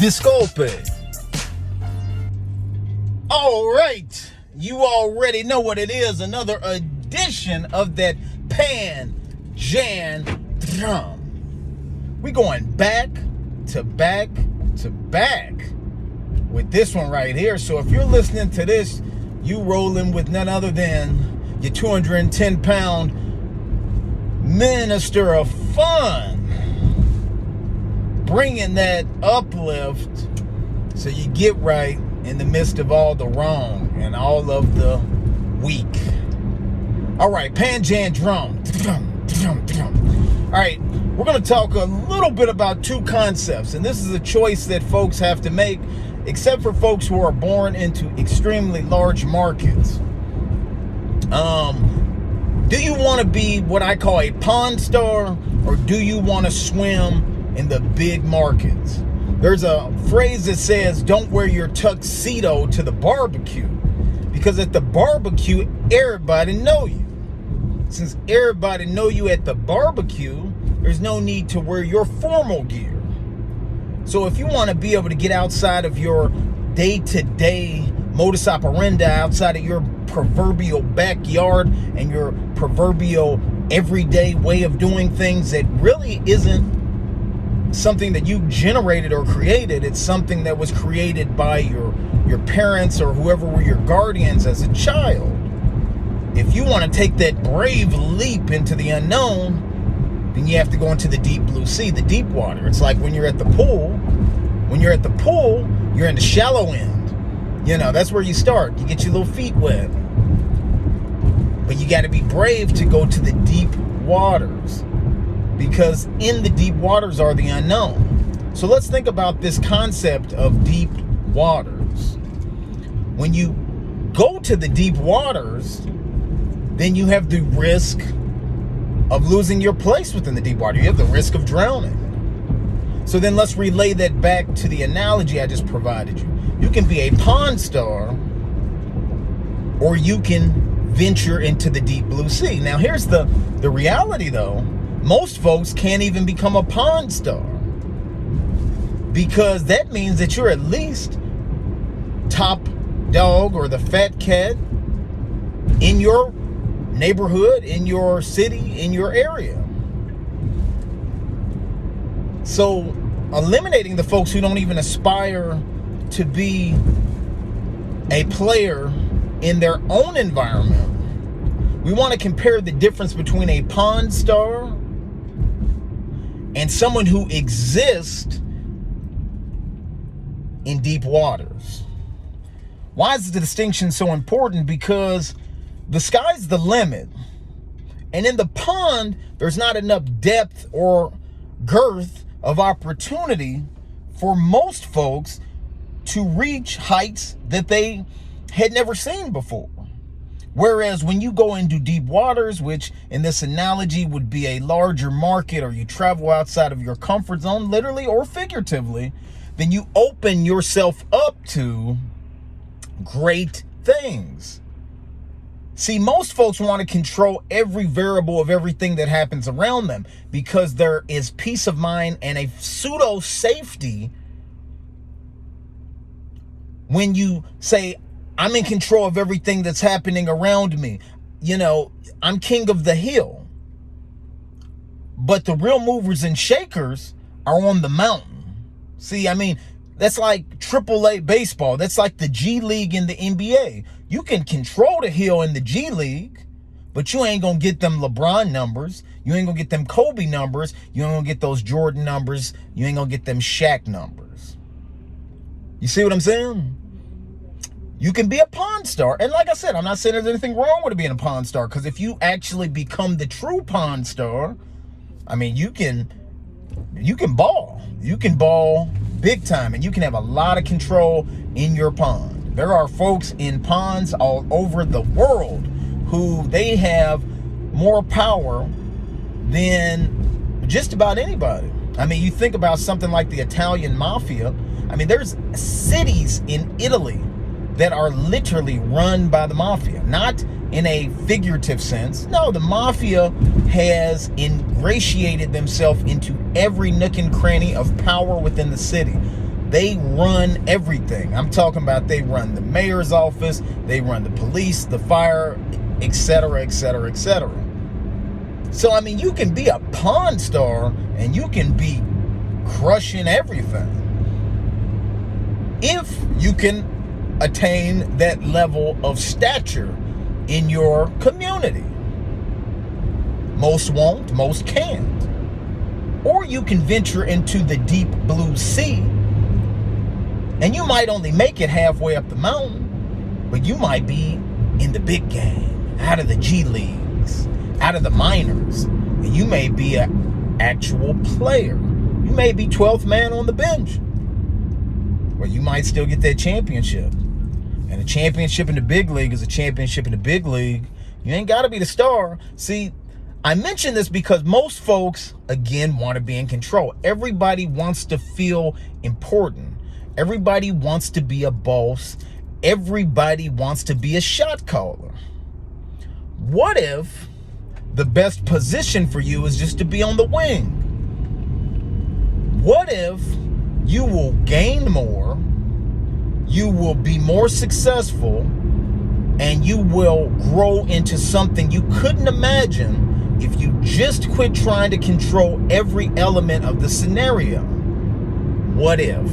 Disculpe. All right, you already know what it is. Another edition of that Panjandrum. We going back to back to back with this one right here. So if you're listening to this, you rolling with none other than your 210-pound minister of fun, bringing that uplift so you get right in the midst of all the wrong and all of the weak. All right, Panjandrum. All right, we're going to talk a little bit about two concepts, and this is a choice that folks have to make, except for folks who are born into extremely large markets. Do you want to be what I call a pond star, or do you want to swim in the big markets? There's a phrase that says, don't wear your tuxedo to the barbecue, because at the barbecue, everybody know you. Since everybody know you at the barbecue, there's no need to wear your formal gear. So if you want to be able to get outside of your day-to-day modus operandi, outside of your proverbial backyard and your proverbial everyday way of doing things that really isn't something that you generated or created, it's something that was created by your parents or whoever were your guardians as a child. If you want to take that brave leap into the unknown, then you have to go into the deep blue sea, the deep water. It's like when you're at the pool. When you're at the pool, you're in the shallow end. You know, that's where you start. You get your little feet wet. But you got to be brave to go to the deep waters, because in the deep waters are the unknown. So let's think about this concept of deep waters. When you go to the deep waters, then you have the risk of losing your place within the deep water. You have the risk of drowning. So then let's relay that back to the analogy I just provided you. You can be a pond star, or you can venture into the deep blue sea. Now here's the reality though. Most folks can't even become a pond star, because that means that you're at least top dog or the fat cat in your neighborhood, in your city, in your area. So eliminating the folks who don't even aspire to be a player in their own environment, we want to compare the difference between a pond star and someone who exists in deep waters. Why is the distinction so important? Because the sky's the limit. And in the pond, there's not enough depth or girth of opportunity for most folks to reach heights that they had never seen before. Whereas when you go into deep waters, which in this analogy would be a larger market, or you travel outside of your comfort zone, literally or figuratively, then you open yourself up to great things. See, most folks want to control every variable of everything that happens around them, because there is peace of mind and a pseudo safety when you say, I'm in control of everything that's happening around me. You know, I'm king of the hill. But the real movers and shakers are on the mountain. See, I mean, that's like AAA baseball. That's like the G League in the NBA. You can control the hill in the G League, but you ain't going to get them LeBron numbers. You ain't going to get them Kobe numbers. You ain't going to get those Jordan numbers. You ain't going to get them Shaq numbers. You see what I'm saying? You can be a pond star. And like I said, I'm not saying there's anything wrong with being a pond star, because if you actually become the true pond star, I mean, you can ball. You can ball big time, and you can have a lot of control in your pond. There are folks in ponds all over the world who they have more power than just about anybody. I mean, you think about something like the Italian mafia. I mean, there's cities in Italy that are literally run by the mafia, not in a figurative sense. No, the mafia has ingratiated themselves into every nook and cranny of power within the city. They run everything. I'm talking about they run the mayor's office, they run the police, the fire, etc., etc., etc. So, I mean, you can be a Pawn Star and you can be crushing everything if you can attain that level of stature in your community. Most won't, most can't. Or you can venture into the deep blue sea, and you might only make it halfway up the mountain, but you might be in the big game, out of the G leagues, out of the minors, and you may be an actual player. You may be 12th man on the bench, or you might still get that championship. And a championship in the big league is a championship in the big league. You ain't got to be the star. See, I mention this because most folks, again, want to be in control. Everybody wants to feel important. Everybody wants to be a boss. Everybody wants to be a shot caller. What if the best position for you is just to be on the wing? What if you will gain more, you will be more successful, and you will grow into something you couldn't imagine if you just quit trying to control every element of the scenario? What if?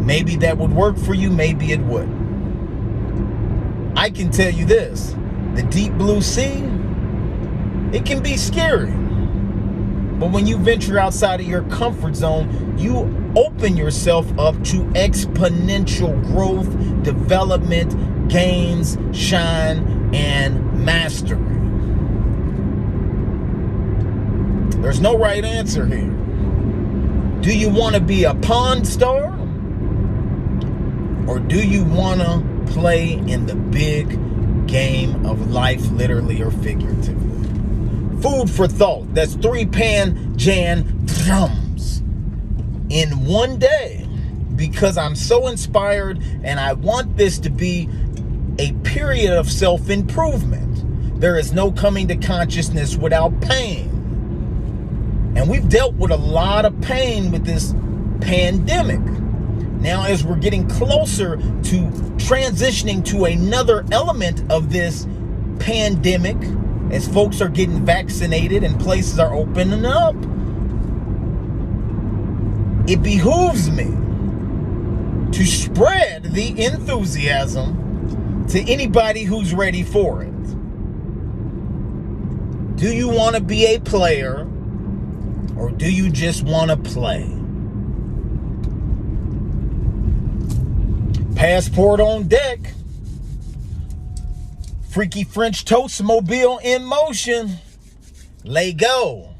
Maybe that would work for you, maybe it wouldn't. I can tell you this, the deep blue sea, it can be scary. But when you venture outside of your comfort zone, you open yourself up to exponential growth, development, gains, shine, and mastery. There's no right answer here. Do you want to be a Pawn Star? Or do you want to play in the big game of life, literally or figuratively? Food for thought. That's 3 Panjandrums in one day, because I'm so inspired and I want this to be a period of self-improvement. There is no coming to consciousness without pain. And we've dealt with a lot of pain with this pandemic. Now, as we're getting closer to transitioning to another element of this pandemic, as folks are getting vaccinated and places are opening up, it behooves me to spread the enthusiasm to anybody who's ready for it. Do you want to be a player, or do you just want to play? Passport on deck. Freaky French toast mobile in motion. Lay go.